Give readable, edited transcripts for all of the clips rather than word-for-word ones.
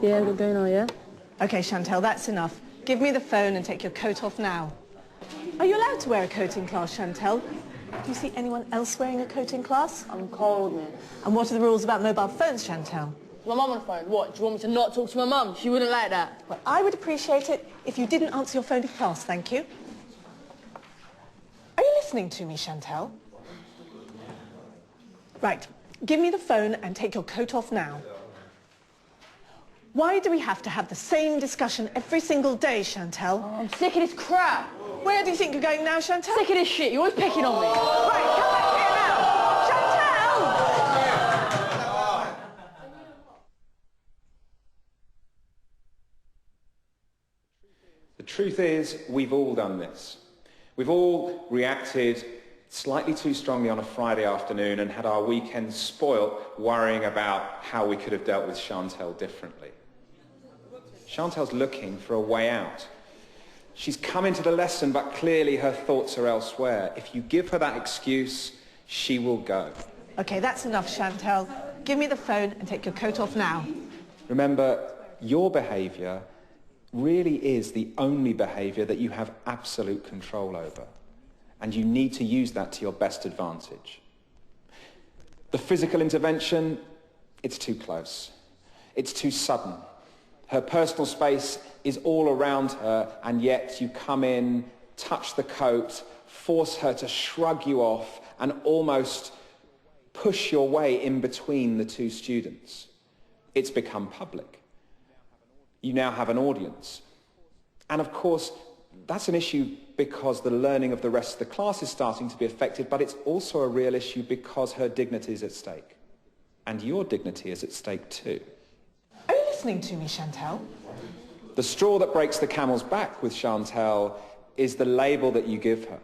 Yeah, we're going on, yeah? OK, Chantel, that's enough. Give me the phone and take your coat off now. Are you allowed to wear a coat in class, Chantel? Do you see anyone else wearing a coat in class? I'm cold, miss. And what are the rules about mobile phones, Chantel? My mum on the phone. What, do you want me to not talk to my mum? She wouldn't like that. Well, I would appreciate it if you didn't answer your phone in class, thank you. Are you listening to me, Chantel? Right, give me the phone and take your coat off now. Why do we have to have the same discussion every single day, Chantel? Oh, I'm sick of this crap. Where do you think you're going now, Chantel? Sick of this shit. You're always picking on me. Right, come back here now! Chantel! The truth is, we've all done this. We've all reacted slightly too strongly on a Friday afternoon and had our weekend spoilt worrying about how we could have dealt with Chantel differently. Chantel's looking for a way out. She's come into the lesson, but clearly her thoughts are elsewhere. If you give her that excuse, she will go. OK, that's enough, Chantel. Give me the phone and take your coat off now. Remember, your behaviour really is the only behaviour that you have absolute control over. And you need to use that to your best advantage. The physical intervention, it's too close. It's too sudden. Her personal space is all around her, and yet you come in, touch the coat, force her to shrug you off, and almost push your way in between the two students. It's become public. You now have an audience. And of course, that's an issue because the learning of the rest of the class is starting to be affected, but it's also a real issue because her dignity is at stake. And your dignity is at stake too. Are you listening to me, Chantel? The straw that breaks the camel's back with Chantel is the label that you give her.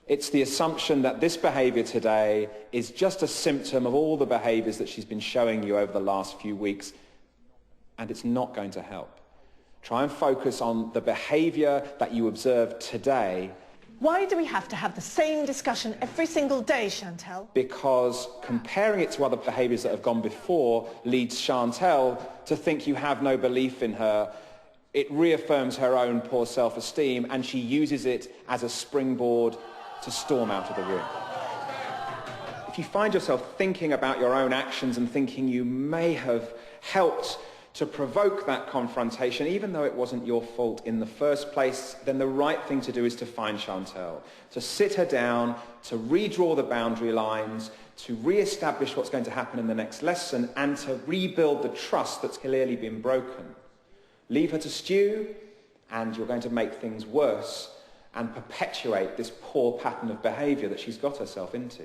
It's the assumption that this behaviour today is just a symptom of all the behaviours that she's been showing you over the last few weeks, and it's not going to help. Try and focus on the behaviour that you observe today. Why do we have to have the same discussion every single day, Chantel? Because comparing it to other behaviours that have gone before leads Chantel to think you have no belief in her. It reaffirms her own poor self-esteem, and she uses it as a springboard to storm out of the room. If you find yourself thinking about your own actions and thinking you may have helped to provoke that confrontation, even though it wasn't your fault in the first place, then the right thing to do is to find Chantel, to sit her down, to redraw the boundary lines, to re-establish what's going to happen in the next lesson, and to rebuild the trust that's clearly been broken. Leave her to stew, and you're going to make things worse and perpetuate this poor pattern of behaviour that she's got herself into.